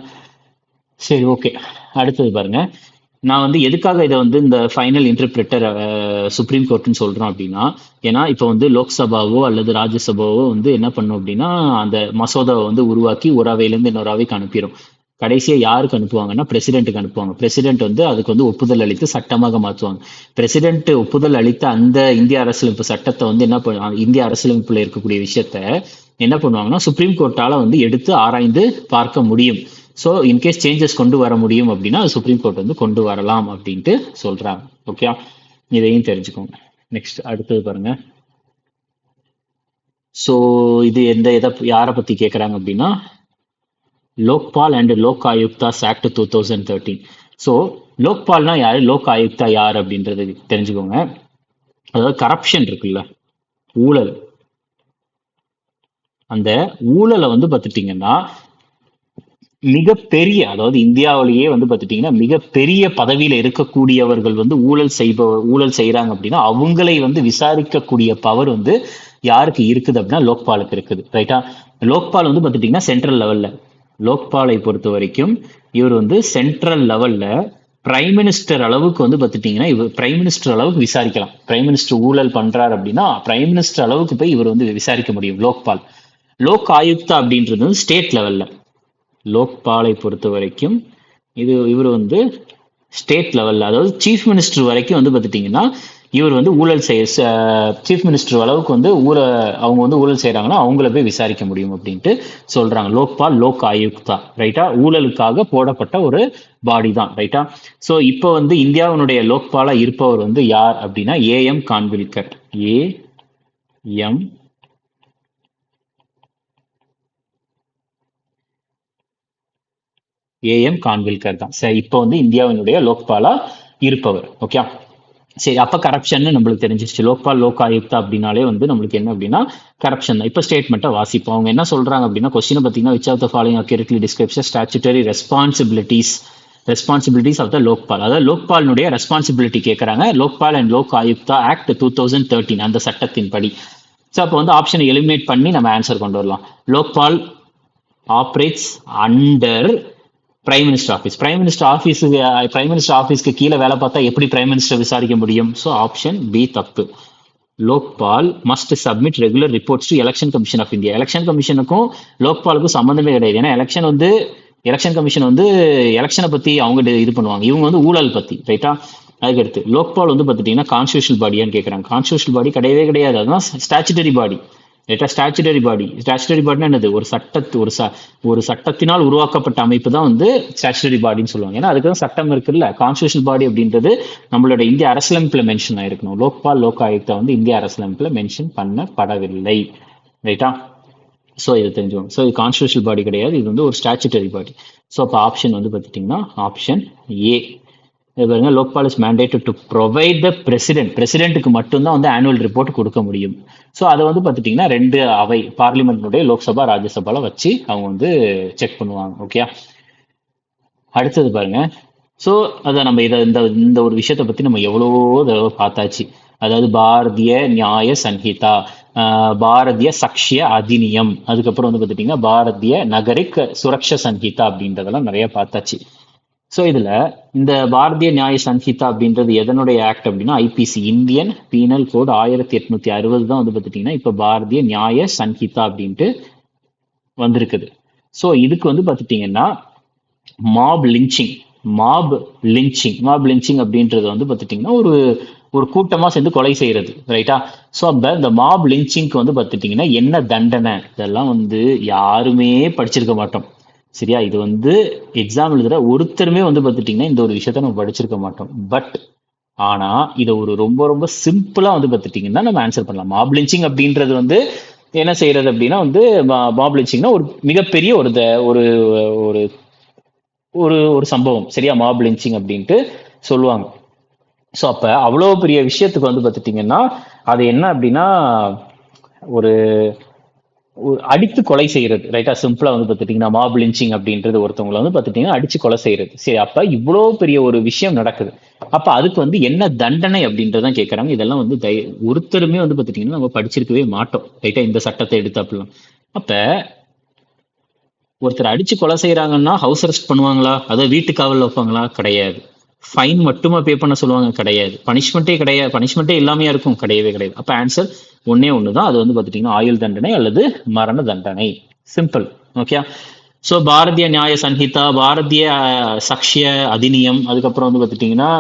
சரி ஓகே. அடுத்தது பாருங்க, நான் வந்து எதுக்காக இதை வந்து இந்த ஃபைனல் இன்டர்பிரிட்டர் சுப்ரீம் கோர்ட்னு சொல்றோம் அப்படின்னா, ஏன்னா இப்போ வந்து லோக்சபாவோ அல்லது ராஜ்யசபாவோ வந்து என்ன பண்ணும் அப்படின்னா அந்த மசோதாவை வந்து உருவாக்கி ஒரு அவையிலேருந்து இன்னொரு அவைக்கு அனுப்பிடும். கடைசியா யாருக்கு அனுப்புவாங்கன்னா பிரசிடென்ட்டுக்கு அனுப்புவாங்க. பிரசிடென்ட் வந்து அதுக்கு வந்து ஒப்புதல் அளித்து சட்டமாக மாற்றுவாங்க. பிரசிடென்ட் ஒப்புதல் அளித்த அந்த இந்திய அரசியலமைப்பு சட்டத்தை வந்து என்ன பண்ணுவாங்க, இந்திய அரசியலமைப்புல இருக்கக்கூடிய விஷயத்த என்ன பண்ணுவாங்கன்னா சுப்ரீம் கோர்ட்டால வந்து எடுத்து ஆராய்ந்து பார்க்க முடியும். ஸோ இன்கேஸ் சேஞ்சஸ் கொண்டு வர முடியும் அப்படின்னா அது சுப்ரீம் கோர்ட் வந்து கொண்டு வரலாம் அப்படின்ட்டு சொல்றாங்க. ஓகே, இதையும் தெரிஞ்சுக்கோங்க. நெக்ஸ்ட் அடுத்தது பாருங்க. ஸோ இது எதை யாரை பத்தி கேட்குறாங்க அப்படின்னா Lokpal and Lok Ayuktas act 2013. So லோக்பால்னா யாரு, லோக் ஆயுக்தா யார் அப்படின்றது தெரிஞ்சுக்கோங்க. அதாவது கரப்ஷன் இருக்குல்ல, ஊழல், அந்த ஊழலை வந்து பார்த்துட்டீங்கன்னா மிகப்பெரிய, அதாவது இந்தியாவிலேயே வந்து பார்த்துட்டீங்கன்னா மிகப்பெரிய பதவியில இருக்கக்கூடியவர்கள் வந்து ஊழல் செய்யறாங்க அப்படின்னா அவங்களை வந்து விசாரிக்கக்கூடிய பவர் வந்து யாருக்கு இருக்குது அப்படின்னா லோக்பாலுக்கு இருக்குது. ரைட்டா? லோக்பால் வந்து பார்த்துட்டீங்கன்னா சென்ட்ரல் லெவல்ல, லோக்பாலை பொறுத்த வரைக்கும் இவர் வந்து சென்ட்ரல் லெவல்ல பிரைம் மினிஸ்டர் அளவுக்கு வந்து பார்த்துட்டீங்கன்னா இவர் பிரைம் மினிஸ்டர் அளவுக்கு விசாரிக்கலாம். பிரைம் மினிஸ்டர் ஊழல் பண்றாரு அப்படின்னா பிரைம் மினிஸ்டர் அளவுக்கு போய் இவர் வந்து விசாரிக்க முடியும் லோக்பால். லோக் ஆயுக்தா அப்படின்றது வந்து ஸ்டேட் லெவல்ல, லோக்பாலை பொறுத்த வரைக்கும் இவர் வந்து ஸ்டேட் லெவல்ல, அதாவது சீஃப் மினிஸ்டர் வரைக்கும் வந்து பார்த்துட்டீங்கன்னா இவர் வந்து ஊழல் சீஃப் மினிஸ்டர் அளவுக்கு வந்து அவங்க வந்து ஊழல் செய்யறாங்கன்னா அவங்கள போய் விசாரிக்க முடியும் அப்படின்ட்டு சொல்றாங்க. லோக்பால், லோக் ஆயுக்தா, ரைட்டா? ஊழலுக்காக போடப்பட்ட ஒரு பாடி தான். ரைட்டா? ஸோ இப்போ வந்து இந்தியாவினுடைய லோக்பாலா இருப்பவர் வந்து யார் அப்படின்னா ஏஎம் கான்வில்கர். ஏஎம் கான்வில்கர் தான் சரி இப்போ வந்து இந்தியாவினுடைய லோக்பாலா இருப்பவர். ஓகே, சரி. அப்ப கரப்ஷன் நம்மளுக்கு தெரிஞ்சிருச்சு. லோக்பால், லோக் ஆயுக்தா அப்படின்னாலே வந்து நம்மளுக்கு என்ன அப்படின்னா கரப்ஷன் தான். இப்ப ஸ்டேட்மெண்ட்டை வாசிப்போம். அவங்க என்ன சொல்றாங்க அப்படின்னா கொஸ்டினை பார்த்தீங்கன்னா which of the following accurately describes statutory responsibilities of the Lokpal. அதாவது லோக்பாலினுடைய ரெஸ்பான்சிபிலிட்டி கேட்கறாங்க. லோக்பால் அண்ட் லோக் ஆயுக்தா ஆக்ட் 2013 அந்த சட்டத்தின் படி. ஸோ அப்போ வந்து ஆப்ஷனை எலிமினேட் பண்ணி நம்ம ஆன்சர் கொண்டு வரலாம். Lokpal operates under prime minister office. Prime minister ஆஃபீஸ்க்கு கீழே வேலை பார்த்தா எப்படி பிரைம் மினிஸ்டர் விசாரிக்க முடியும்? ஸோ ஆப்ஷன் பி தப்பு. Lokpal must submit regular reports to election commission of India. Election கமிஷனுக்கும் லோக்பாலுக்கும் சம்மந்தமே கிடையாது. ஏன்னா எலெக்ஷன் கமிஷன் வந்து எலெக்ஷனை பத்தி அவங்க இது பண்ணுவாங்க, இவங்க வந்து ஊழல் பத்தி. ரைட்டா? அதுக்கடுத்து லோக்பால் வந்து பார்த்துட்டீங்கன்னா கான்ஸ்டியூஷனல் பாடியான்னு கேட்குறாங்க. கான்ஸ்டியூஷனல் பாடி கிடையவே கிடையாது, அதுதான் ஸ்டாச்சுட்டரி பாடி. ரைட்டா? ஸ்டாச்சுட்டரி பாடினா என்னது? ஒரு சட்டத்தினால் உருவாக்கப்பட்ட அமைப்பு தான் வந்து ஸ்டாச்சுட்டரி பாடின்னு சொல்லுவாங்க. ஏன்னா அதுக்கு தான் சட்டம் இருக்குல்ல. கான்ஸ்டியூஷனல் பாடி அப்படின்றது நம்மளோட இந்திய அரசியலமைப்புல மென்ஷன் ஆயிருக்கணும். லோக்பால், லோக் ஆயுக்தா வந்து இந்திய அரசியலமைப்புல மென்ஷன் பண்ணப்படவில்லை. ரைட்டா? ஸோ இது தெரிஞ்சுக்கோங்க. ஸோ இது கான்ஸ்டியூஷனல் பாடி கிடையாது, இது வந்து ஒரு ஸ்டாச்சுட்டரி பாடி. ஸோ அப்போ ஆப்ஷன் வந்து பார்த்துட்டிங்கன்னா ஆப்ஷன் ஏ. பாருங்க, Lokpal is mandated to provide the பிரசிடென்ட்டுக்கு மட்டும்தான் வந்து ஆனுவல் ரிப்போர்ட் கொடுக்க முடியும். ஸோ அதை வந்து பார்த்துட்டிங்கன்னா 2 அவை பார்லிமெண்ட்னுடைய லோக்சபா, ராஜ்யசபால வச்சு அவங்க வந்து செக் பண்ணுவாங்க. ஓகே, அடுத்தது பாருங்க. ஸோ அதை நம்ம இந்த ஒரு விஷயத்தை பற்றி நம்ம எவ்வளவோ தடவை பார்த்தாச்சு. அதாவது பாரதிய நியாய சன்ஹிதா, பாரதிய சக்ஷிய அதிநியம், அதுக்கப்புறம் வந்து பார்த்துட்டிங்கன்னா பாரதிய நகரிக் சுரக்ஷா சன்ஹிதா அப்படின்றதெல்லாம் நிறைய பார்த்தாச்சு. ஸோ இதில் இந்த பாரதிய நியாய சன்ஹிதா அப்படின்றது எதனுடைய ஆக்ட் அப்படின்னா ஐபிசி, இந்தியன் பீனல் கோட் 1860 தான் வந்து பார்த்துட்டிங்கன்னா இப்போ பாரதிய நியாய சன்ஹிதா அப்படின்ட்டு வந்திருக்குது. ஸோ இதுக்கு வந்து பார்த்துட்டிங்கன்னா மாப் லிஞ்சிங் அப்படின்றது வந்து பார்த்துட்டிங்கன்னா ஒரு கூட்டமாக சேர்ந்து கொலை செய்யறது. ரைட்டா? ஸோ அப்போ இந்த மாப் லிஞ்சிங்க்கு வந்து பார்த்துட்டிங்கன்னா என்ன தண்டனை, இதெல்லாம் வந்து யாருமே படிச்சிருக்க மாட்டோம். சரியா? இது வந்து எக்ஸாம் எழுதுற ஒருத்தருமே வந்து பார்த்துட்டிங்கன்னா இந்த ஒரு விஷயத்த நம்ம படிச்சிருக்க மாட்டோம். பட் ஆனா இதை ரொம்ப ரொம்ப சிம்பிளா வந்து பார்த்துட்டிங்கன்னா நம்ம ஆன்சர் பண்ணலாம். மாப் லிஞ்சிங் அப்படின்றது வந்து என்ன செய்யறது அப்படின்னா வந்து மாப் லிஞ்சிங்னா ஒரு மிகப்பெரிய ஒரு ஒரு ஒரு சம்பவம். சரியா? மாப் லிஞ்சிங் அப்படின்ட்டு சொல்லுவாங்க. ஸோ அப்ப அவ்வளோ பெரிய விஷயத்துக்கு வந்து பார்த்துட்டிங்கன்னா அது என்ன அப்படின்னா ஒரு அடித்து கொலை செய்யறது. ரைட்டா? சிம்பிளா வந்து பார்த்துட்டீங்கன்னா மாப் லிஞ்சிங் அப்படின்றது ஒருத்தவங்களை வந்து பார்த்துட்டீங்கன்னா அடிச்சு கொலை செய்யறது. சரி, அப்ப இவ்வளோ பெரிய ஒரு விஷயம் நடக்குது, அப்ப அதுக்கு வந்து என்ன தண்டனை அப்படின்றதான் கேட்கறாங்க. இதெல்லாம் வந்து ஒருத்தருமே வந்து பார்த்துட்டீங்கன்னா நம்ம படிச்சிருக்கவே மாட்டோம். ரைட்டா? இந்த சட்டத்தை எடுத்து அப்படிலாம். அப்ப ஒருத்தர் அடிச்சு கொலை செய்யறாங்கன்னா ஹவுஸ் அரெஸ்ட் பண்ணுவாங்களா? அதாவது வீட்டு காவல் வைப்பாங்களா? கிடையாது. ஃபைன் மட்டுமா பே பண்ண சொல்லுவாங்க? கிடையாது. பனிஷ்மெண்ட்டே இல்லாமையா இருக்கும்? கிடையவே கிடையாது. அப்ப ஆன்சர் ஒன்னே ஒண்ணுதான், அது வந்து பார்த்துட்டீங்கன்னா ஆயுள் தண்டனை அல்லது மரண தண்டனை. சிம்பிள். ஓகே, ஸோ பாரதிய நியாய சன்ஹிதா, பாரதிய சக்ஷ்ய அதிநியம், அதுக்கப்புறம் வந்து பார்த்துட்டிங்கன்னா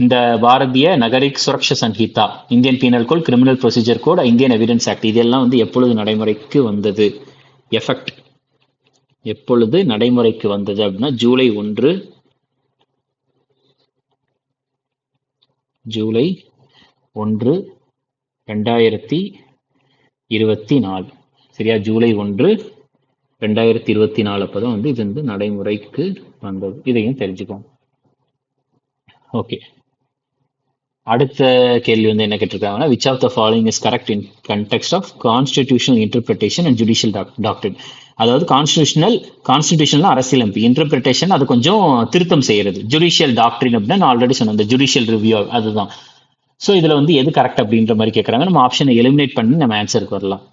இந்த Bharatiya Nagarik Suraksha Sanhita, Indian penal code, criminal procedure code, Indian evidence act, இதெல்லாம் வந்து எப்பொழுது நடைமுறைக்கு வந்தது, எஃபெக்ட் எப்பொழுது நடைமுறைக்கு வந்தது அப்படின்னா ஜூலை 1 2024. சரியா, ஜூலை 1 2024 அப்பதான் வந்து இது வந்து நடைமுறைக்கு வந்தது. இதையும் தெரிஞ்சுக்கோங்க. ஓகே, அடுத்த கேள்வி வந்து என்ன கேட்டிருக்காங்கன்னா, which of the following is correct in context of constitutional interpretation and judicial doctrine. அதாவது கான்ஸ்டிடியூஷனல் அரசியலமைப்பு, இன்டர்பிரிட்டேஷன் அது கொஞ்சம் திருத்தம் செய்யறது, ஜுடிஷியல் டாக்டரின் அப்படின்னா நான் ஆல்ரெடி சொன்னேன், இந்த ஜுடிஷியல் ரிவ்யூ அதுதான். ஸோ இதுல வந்து எது கரெக்ட் அப்படின்ற மாதிரி கேட்கறாங்க. நம்ம ஆப்ஷனை எலிமினேட் பண்ணி நம்ம ஆன்சருக்கு வரலாம்.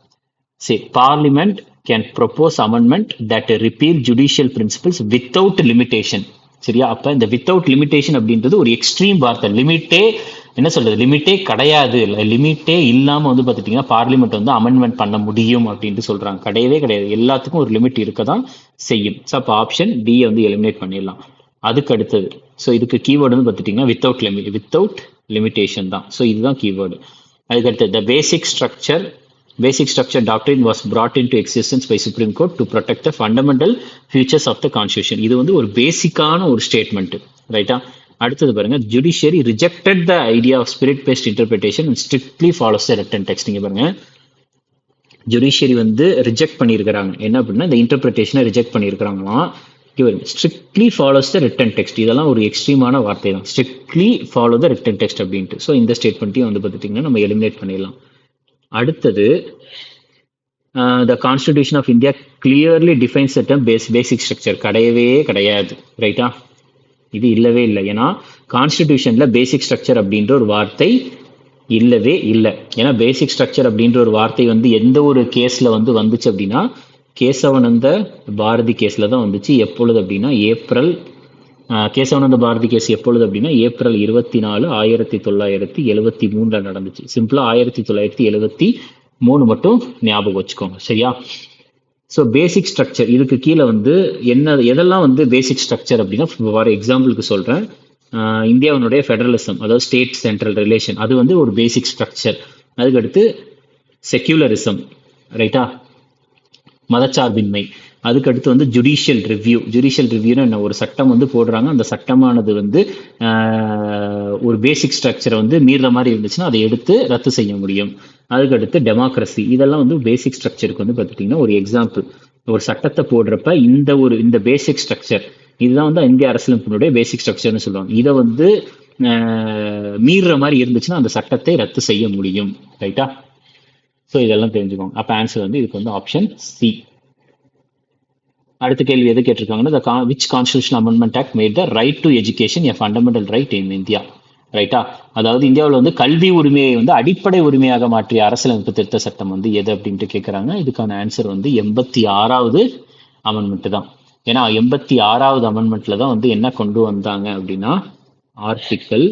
சரி, parliament can propose amendment that repeal judicial principles without limitation. சரியா, அப்ப இந்த வித்தவுட் லிமிடேஷன் அப்படின்றது ஒரு எக்ஸ்ட்ரீம் வார்த்தை. லிமிட்டே என்ன சொல்றது, லிமிட்டே கிடையாது, லிமிட்டே இல்லாம வந்து பாத்துட்டீங்கன்னா பார்லிமெண்ட் வந்து அமெண்ட்மெண்ட் பண்ண முடியும் அப்படின்ட்டு சொல்றாங்க. கிடையவே கிடையாது, எல்லாத்துக்கும் ஒரு லிமிட் இருக்க தான் செய்யும். ஸோ அப்போ ஆப்ஷன் டி வந்து எலிமினேட் பண்ணிடலாம். அதுக்கு அடுத்தது, ஸோ இதுக்கு கீவேர்டு வந்து பார்த்துட்டிங்கன்னா வித்தவுட் லிமிடேஷன் தான். ஸோ இதுதான் கீவேர்டு. அதுக்கு அடுத்தது, the basic structure doctrine was brought into existence by Supreme Court to protect the fundamental features of the Constitution. இது வந்து ஒரு பேசிக்கான ஒரு ஸ்டேட்மெண்ட், ரைட்டா. அடுத்தது பாருங்க, judiciary rejected the idea of spirit based interpretation and strictly follows the written text. நீங்க பாருங்க, ஜுடிஷியரி வந்து ரிஜெக்ட் பண்ணியிருக்கிறாங்க, என்ன அப்படின்னா இந்த இன்டர்பிரிட்டேஷனை ரிஜெக்ட் பண்ணியிருக்கிறாங்களாம். Strictly follows the written text, இதெல்லாம் ஒரு எக்ஸ்ட்ரீமான வார்த்தை தான், strictly follow the written text அப்படின்ட்டு. ஸோ இந்த ஸ்டேட்மெண்ட்டையும் வந்து பார்த்துட்டிங்கன்னா நம்ம எலிமினேட் பண்ணிடலாம். அடுத்தது, the constitution of India clearly defines the term basic structure. கிடையவே கிடையாது, ரைட்டா, இது இல்லவே இல்லை. ஏன்னா கான்ஸ்டிடியூஷன்ல பேசிக் ஸ்ட்ரக்சர் அப்படின்ற ஒரு வார்த்தை இல்லவே இல்லை. ஏன்னா பேசிக் ஸ்ட்ரக்சர் அப்படின்ற ஒரு வார்த்தை வந்து எந்த ஒரு கேஸ்ல வந்து வந்துச்சு அப்படின்னா கேசவனந்த பாரதி கேஸ்ல தான் வந்துச்சு. எப்பொழுது அப்படின்னா கேசவனந்த பாரதி கேஸ் எப்பொழுது அப்படின்னா ஏப்ரல் 24, 1973 நடந்துச்சு. சிம்பிளா 1973 மட்டும் ஞாபகம் வச்சுக்கோங்க, சரியா. ஸோ பேசிக் ஸ்ட்ரக்சர், இதுக்கு கீழே வந்து எதெல்லாம் வந்து பேசிக் ஸ்ட்ரக்சர் அப்படின்னா, ஃபார் எக்ஸாம்பிளுக்கு சொல்றேன், இந்தியாவினுடைய ஃபெடரலிசம், அதாவது ஸ்டேட் சென்ட்ரல் ரிலேஷன், அது வந்து ஒரு பேசிக் ஸ்ட்ரக்சர். அதுக்கடுத்து செக்யூலரிசம், ரைட்டா, மதச்சார்பின்மை. அதுக்கடுத்து வந்து ஜுடிஷியல் ரிவ்யூன்னு என்ன, ஒரு சட்டம் வந்து போடுறாங்க, அந்த சட்டமானது வந்து ஒரு பேசிக் ஸ்ட்ரக்சரை வந்து மீறுற மாதிரி இருந்துச்சுன்னா அதை எடுத்து ரத்து செய்ய முடியும். அதுக்கடுத்து டெமோக்ரஸி, இதெல்லாம் வந்து பேசிக் ஸ்ட்ரக்சருக்கு வந்து பார்த்துட்டிங்கன்னா ஒரு எக்ஸாம்பிள். ஒரு சட்டத்தை போடுறப்ப இந்த பேசிக் ஸ்ட்ரக்சர், இதுதான் வந்து இந்திய அரசியலமைப்பினுடைய பேசிக் ஸ்ட்ரக்சர்னு சொல்லுவாங்க. இதை வந்து மீறுற மாதிரி இருந்துச்சுன்னா அந்த சட்டத்தை ரத்து செய்ய முடியும், ரைட்டா. ஸோ இதெல்லாம் தெரிஞ்சுக்கோங்க. அப்போ ஆன்சர் வந்து இதுக்கு வந்து ஆப்ஷன் சி. அடுத்த கேள்வி எது கேட்டிருக்காங்கன்னா, which constitutional amendment act made the right to education a fundamental right in India, ரைட்டா. அதாவது இந்தியாவில் வந்து கல்வி உரிமையை வந்து அடிப்படை உரிமையாக மாற்றிய அரசியலமைப்பு திருத்த சட்டம் வந்து எது அப்படின்ட்டு கேட்குறாங்க. இதுக்கான ஆன்சர் வந்து 86வது அமெண்ட்மெண்ட் தான். ஏன்னா 86வது அமெண்ட்மெண்ட்ல தான் வந்து என்ன கொண்டு வந்தாங்க அப்படின்னா ஆர்டிக்கல்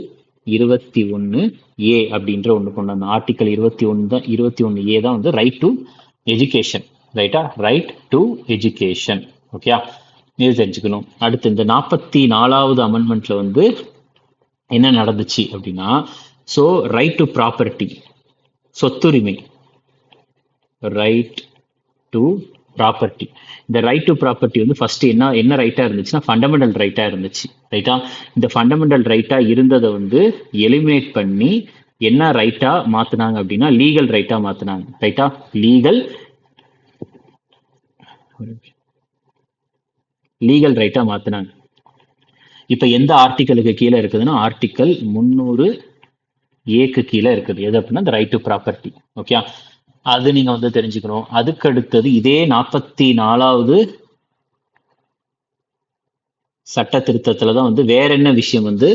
21A அப்படின்ற ஒன்று கொண்டு வந்தாங்க. ஆர்டிக்கல் 21A தான் வந்து ரைட் டு எஜுகேஷன், ரைட்டா, ரைட் டு எஜுகேஷன். ஓகே, இது தெரிஞ்சுக்கணும். அடுத்து இந்த 44வது அமெண்ட்மெண்ட்ல வந்து என்ன நடந்துச்சு அப்படின்னா, ஸோ ரைட் டு ப்ராப்பர்ட்டி, சொத்துரிமை, ரைட் டு ப்ராப்பர்ட்டி. இந்த ரைட் டு ப்ராப்பர்ட்டி வந்து ஃபர்ஸ்ட் என்ன ரைட்டா இருந்துச்சுன்னா ஃபண்டமெண்டல் ரைட்டா இருந்துச்சு, ரைட்டா. இந்த ஃபண்டமெண்டல் ரைட்டா இருந்ததை வந்து எலிமினேட் பண்ணி என்ன ரைட்டா மாத்தினாங்க அப்படின்னா லீகல் ரைட்டா மாத்தினாங்க, ரைட்டா. லீகல் ரைட்டா மாத்தினாங்க. இப்ப எந்த ஆர்டிக்கலுக்கு கீழே இருக்குதுன்னா ஆர்டிக்கல் 300A கீழே இருக்குது. எது அப்படின்னா இந்த ரைட் டு ப்ராப்பர்ட்டி. ஓகே, அது நீங்க வந்து தெரிஞ்சுக்கணும். அதுக்கு அடுத்தது இதே 44வது சட்ட திருத்தத்துல தான் வந்து வேற என்ன விஷயம் வந்து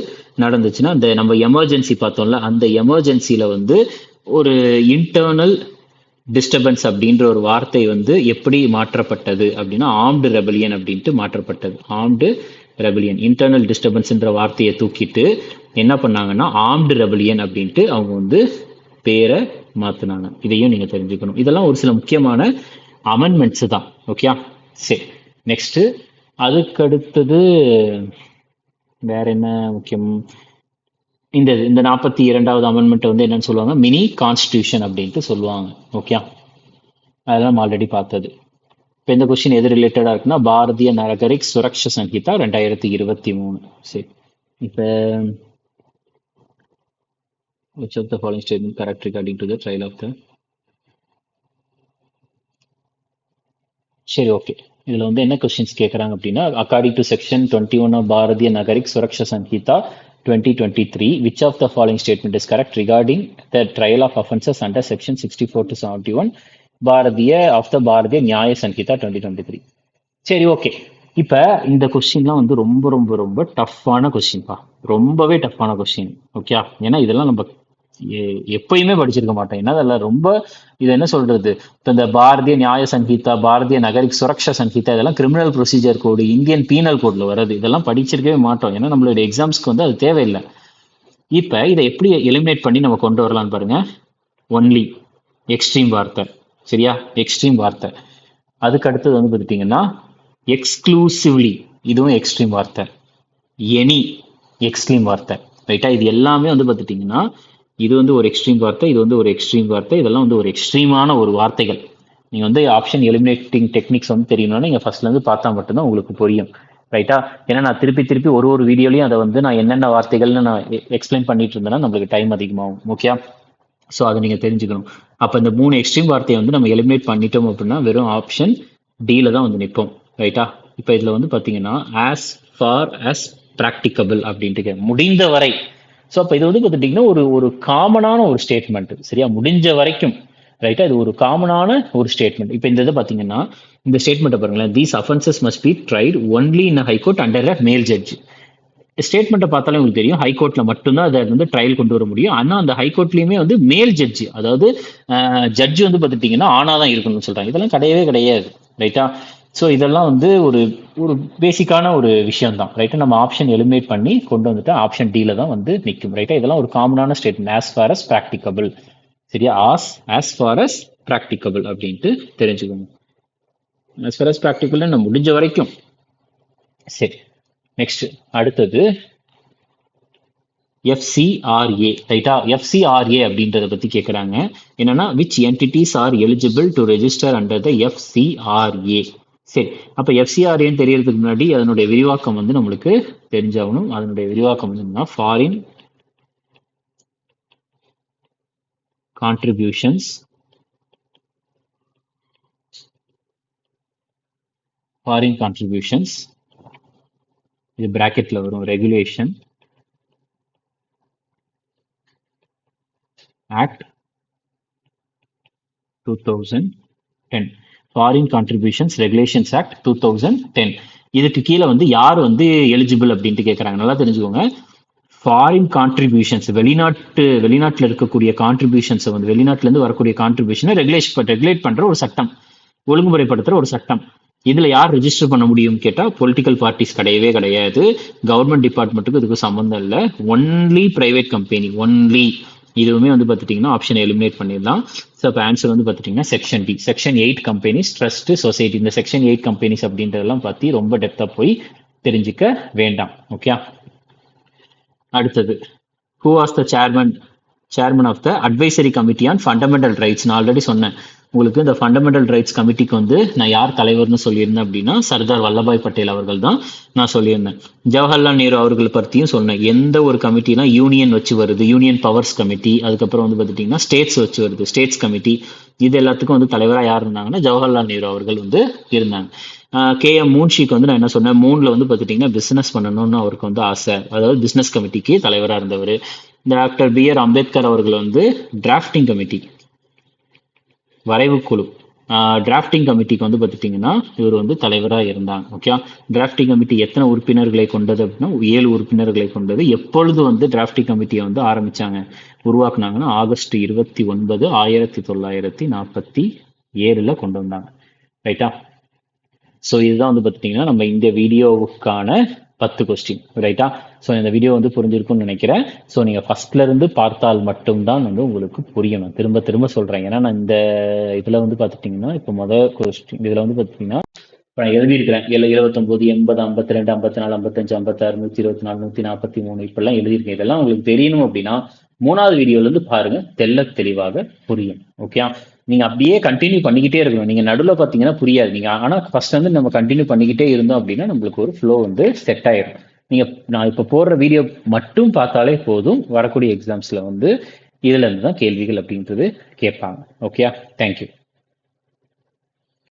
நடந்துச்சுன்னா, இந்த நம்ம எமர்ஜென்சி பார்த்தோம்ல, அந்த எமர்ஜென்சில வந்து ஒரு இன்டர்னல் டிஸ்டர்பன்ஸ் அப்படின்ற ஒரு வார்த்தை வந்து எப்படி மாற்றப்பட்டது அப்படின்னா ஆர்ம்டு ரெபலியன் அப்படின்ட்டு மாற்றப்பட்டது. ஆர்ம்டு ரெபலியன், இன்டர்னல் டிஸ்டர்பன்ஸ்ன்ற வார்த்தையை தூக்கிட்டு என்ன பண்ணாங்கன்னா ஆர்ம்டு ரெபலியன் அப்படின்ட்டு அவங்க வந்து பேரை மாத்தினாங்க. இதையும் நீங்க தெரிஞ்சுக்கணும். இதெல்லாம் ஒரு சில முக்கியமான அமெண்ட்மெண்ட்ஸ் தான். ஓகே, சரி. நெக்ஸ்ட் அதுக்கு அடுத்தது வேற என்ன முக்கியம், இந்த 42வது அமெண்ட்மெண்ட் வந்து என்னன்னு சொல்லுவாங்க, மினி கான்ஸ்டிடியூஷன் அப்படின்ட்டு சொல்லுவாங்க. ஓகே, அதெல்லாம் ஆல்ரெடி பார்த்தது. இப்போ இந்த கொஸ்டின் எது ரிலேட்டடா இருக்குன்னா, பாரதிய நாகரிக் சுரக்ஷா சங்கீதா 2023. சரி, இப்போ which of the following statement correct regarding to the trial of the, சரி ஓகே, இதுல வந்து என்ன கொஸ்டின்ஸ் கேட்குறாங்க அப்படின்னா, according to section 21 of Bharatiya Nagarik Suraksha Sanhita 2023, which of the following statement is correct regarding the trial of offences under section 64 to 71 Bharatiya of the Bharatiya Nyaya Sanhita 2023. சரி ஓகே, இப்ப இந்த கொஸ்டின்லாம் வந்து ரொம்ப ரொம்ப ரொம்ப டஃப்பான கொஸ்டின்ப்பா, ரொம்பவே டஃப்பான கொஸ்டின். ஓகே, ஏன்னா இதெல்லாம் நம்ம எப்பயுமே படிச்சிருக்க மாட்டோம். ஏன்னா அதெல்லாம் ரொம்ப, இது என்ன சொல்றது, இப்போ இந்த பாரதிய நியாய சங்கீதா, பாரதிய நகரிக் சுரக்ஷா சங்கீதா, இதெல்லாம் criminal procedure code, Indian penal கோட்ல வருது. இதெல்லாம் படிச்சிருக்கவே மாட்டோம், ஏன்னா நம்மளுடைய எக்ஸாம்ஸ்க்கு வந்து அது தேவையில்லை. இப்ப இதை எப்படி எலிமினேட் பண்ணி நம்ம கொண்டு வரலாம்னு பாருங்க. ஒன்லி எக்ஸ்ட்ரீம் வார்த்தை, சரியா, எக்ஸ்ட்ரீம் வார்த்தை. அதுக்கு அடுத்தது வந்து பார்த்துட்டீங்கன்னா எக்ஸ்க்ளூசிவ்லி, இதுவும் எக்ஸ்ட்ரீம் வார்த்தை. எனி எக்ஸ்ட்ரீம் வார்த்தை, ரைட்டா. இது எல்லாமே வந்து பார்த்துட்டீங்கன்னா, இது வந்து ஒரு எக்ஸ்ட்ரீம் வார்த்தை, இது வந்து ஒரு எக்ஸ்ட்ரீம் வார்த்தை, இதெல்லாம் வந்து ஒரு எக்ஸ்ட்ரீமான ஒரு வார்த்தைகள். நீங்க வந்து ஆப்ஷன் எலிமினேட்டிங் டெக்னிக்ஸ் வந்து தெரியணும்னா நீங்க ஃபர்ஸ்ட்ல இருந்து பார்த்தா மட்டும்தான் உங்களுக்கு புரியும், ரைட்டா. ஏன்னா நான் திருப்பி திருப்பி ஒரு வீடியோலையும் அதை வந்து நான் என்னென்ன வார்த்தைகள்னு நான் எக்ஸ்பிளைன் பண்ணிட்டு இருந்தேன்னா நம்மளுக்கு டைம் அதிகமாகும். ஓகே, ஸோ அதை நீங்கள் தெரிஞ்சுக்கணும். அப்போ இந்த 3 எக்ஸ்ட்ரீம் வார்த்தையை வந்து நம்ம எலிமினேட் பண்ணிட்டோம் அப்படின்னா வெறும் ஆப்ஷன் டியில் தான் வந்து நிற்போம், ரைட்டா. இப்போ இதில் வந்து பார்த்தீங்கன்னா ஆஸ் ஃபார் அஸ் ப்ராக்டிகபிள் அப்படின்ட்டு முடிந்த வரை. ஸோ அப்போ இது வந்து பார்த்துட்டிங்கன்னா ஒரு காமனான ஒரு ஸ்டேட்மெண்ட், சரியா, முடிஞ்ச வரைக்கும், ரைட்டா. இது ஒரு காமனான ஒரு ஸ்டேட்மெண்ட். இப்போ இந்த இதை பார்த்தீங்கன்னா இந்த ஸ்டேட்மெண்ட்டை பாருங்களேன், these offences must be tried only in high court under a male judge. ஸ்டேட்மெண்ட்டை பார்த்தாலே உங்களுக்கு தெரியும், ஹைகோர்ட்ல மட்டும்தான் அதை வந்து ட்ரையல் கொண்டு வர முடியும். ஆனால் அந்த ஹைகோர்ட்லயுமே வந்து மேல் ஜட்ஜி, அதாவது ஜட்ஜி வந்து பார்த்துட்டீங்கன்னா ஆனாதான் இருக்கணும்னு சொல்றாங்க. இதெல்லாம் கிடையவே கிடையாது, ரைட்டா. ஸோ இதெல்லாம் வந்து ஒரு பேசிக்கான ஒரு விஷயம் தான், ரைட்டா. நம்ம ஆப்ஷன் எலிமினேட் பண்ணி கொண்டு வந்துட்டு ஆப்ஷன் டில தான் வந்து நிற்கும், ரைட்டா. இதெல்லாம் ஒரு காமனான statement, as for us practicable, சரியா. ஆஸ் ஃபார் அஸ் ப்ராக்டிகபிள் அப்படின்ட்டு தெரிஞ்சுக்கோங்க. ஆஸ் ஃபார் அஸ் ப்ராக்டிகபிள் நம்ம முடிஞ்ச வரைக்கும். சரி, நெக்ஸ்ட் அடுத்தது FCRA, ரைட்டா. FCRA அப்படின்றத பத்தி கேட்குறாங்க. என்னன்னா which entities are eligible to register under the FCRA. சரி, அப்ப FCRAன்னு தெரியறதுக்கு முன்னாடி அதனுடைய விரிவாக்கம் வந்து நம்மளுக்கு தெரிஞ்சாகணும். அதனுடைய விரிவாக்கம் வந்து ஃபாரின் கான்ட்ரிபியூஷன்ஸ், ஃபாரின் கான்ட்ரிபியூஷன்ஸ், இது பிராக்கெட்ல வரும், regulation act 2010, foreign contributions regulations act 2010. இதுக்கு கீழே வந்து யார் வந்து எலிஜிபிள் அப்படின்ட்டு கேட்குறாங்க. நல்லா தெரிஞ்சுக்கோங்க, ஃபாரின் கான்ட்ரிபியூஷன்ஸ், வெளிநாட்டில் இருக்கக்கூடிய கான்ட்ரிபியூஷன்ஸை வந்து, வெளிநாட்டிலேருந்து வரக்கூடிய கான்ட்ரிபியூஷனை ரெகுலேட் பண்ணுற ஒரு சட்டம், ஒழுங்குமுறைப்படுத்துகிற ஒரு சட்டம். இதுல யார் ரெஜிஸ்டர் பண்ண முடியும் கேட்டா பொலிட்டிக்கல் பார்ட்டிஸ் கிடையவே கிடையாது, கவர்மெண்ட் டிபார்ட்மெண்ட்டுக்கு இதுக்கு சம்பந்தம் இல்லை, ஒன்லி பிரைவேட் கம்பெனி, ஒன்லி. இதுவுமே வந்து பார்த்துட்டிங்கன்னா ஆப்ஷனை எலிமினேட் பண்ணிடலாம். ஸோ இப்போ ஆன்சர் வந்து பார்த்துட்டிங்கன்னா section D, section 8 companies, trust, society. இந்த செக்ஷன் 8 கம்பெனிஸ் அப்படின்றதெல்லாம் பற்றி ரொம்ப டெப்த்தாக போய் தெரிஞ்சுக்க வேண்டாம். ஓகே, அடுத்தது who was the chairman of the advisory committee on fundamental rights. நான் ஆல்ரெடி சொன்னேன் உங்களுக்கு, இந்த ஃபண்டமெண்டல் ரைட்ஸ் கமிட்டிக்கு வந்து நான் யார் தலைவர்னு சொல்லியிருந்தேன் அப்படின்னா சர்தார் வல்லபாய் பட்டேல் அவர்கள் தான் நான் சொல்லியிருந்தேன். ஜவஹர்லால் நேரு அவர்கள் பற்றியும் சொன்னேன். எந்த ஒரு கமிட்டினா யூனியன் வச்சு வருது, யூனியன் பவர்ஸ் கமிட்டி, அதுக்கப்புறம் வந்து பார்த்துட்டிங்கன்னா ஸ்டேட்ஸ் வச்சு வருது, ஸ்டேட்ஸ் கமிட்டி. இது எல்லாத்துக்கும் வந்து தலைவராக யார் இருந்தாங்கன்னா ஜவஹர்லால் நேரு அவர்கள் வந்து இருந்தாங்க. KM மூன்ஷிக்கு வந்து நான் என்ன சொன்னேன், மூணில் வந்து பார்த்துட்டிங்கன்னா பிஸ்னஸ் பண்ணணும்னு அவருக்கு வந்து ஆசை, அதாவது பிஸ்னஸ் கமிட்டிக்கு தலைவராக இருந்தவர். டாக்டர் BR அம்பேத்கர் அவர்கள் வந்து டிராஃப்டிங் கமிட்டி, வரைவு குழு, டிராஃப்டிங் கமிட்டிக்கு வந்து பார்த்துட்டிங்கன்னா இவர் வந்து தலைவராக இருந்தாங்க. ஓகே, டிராஃப்டிங் கமிட்டி எத்தனை உறுப்பினர்களை கொண்டது அப்படின்னா 7 உறுப்பினர்களை கொண்டது. எப்பொழுது வந்து டிராஃப்டிங் கமிட்டியை வந்து ஆரம்பிச்சாங்க, உருவாக்குனாங்கன்னா ஆகஸ்ட் 29, 1947 கொண்டு வந்தாங்க, ரைட்டா. ஸோ இதுதான் வந்து பார்த்துட்டிங்கன்னா நம்ம இந்த வீடியோவுக்கான 10 கொஸ்டின், ரைட்டா. ஸோ இந்த வீடியோ வந்து புரிஞ்சிருக்கும்னு நினைக்கிறேன். ஸோ நீங்கள் ஃபர்ஸ்ட்ல இருந்து பார்த்தால் மட்டும்தான் வந்து உங்களுக்கு புரியும். நான் திரும்ப திரும்ப சொல்கிறேன், ஏன்னா நான் இந்த இதில் வந்து பார்த்துட்டிங்கன்னா இப்போ முதல் கொஸ்டின் இதில் வந்து பார்த்துட்டிங்கன்னா இப்போ நான் எழுதியிருக்கிறேன் 79 80 52 54 55 56 124 143 இப்பெல்லாம் எழுதியிருக்கேன். இதெல்லாம் உங்களுக்கு தெரியணும் அப்படின்னா 3வது வீடியோல இருந்து பாருங்க, தெளிவாக புரியும். ஓகே, நீங்க அப்படியே கண்டினியூ பண்ணிக்கிட்டே இருக்கணும். நீங்க நடுவில் பார்த்தீங்கன்னா புரியாது. நீங்க ஆனா ஃபர்ஸ்ட் வந்து நம்ம கண்டினியூ பண்ணிக்கிட்டே இருந்தோம் அப்படின்னா நம்மளுக்கு ஒரு ஃப்ளோ வந்து செட் ஆயிடும். நீங்க நான் இப்போ போடுற வீடியோ மட்டும் பார்த்தாலே போதும், வரக்கூடிய எக்ஸாம்ஸ்ல வந்து இதுல இருந்து தான் கேள்விகள் அப்படின்றது கேட்பாங்க. Okay, thank you.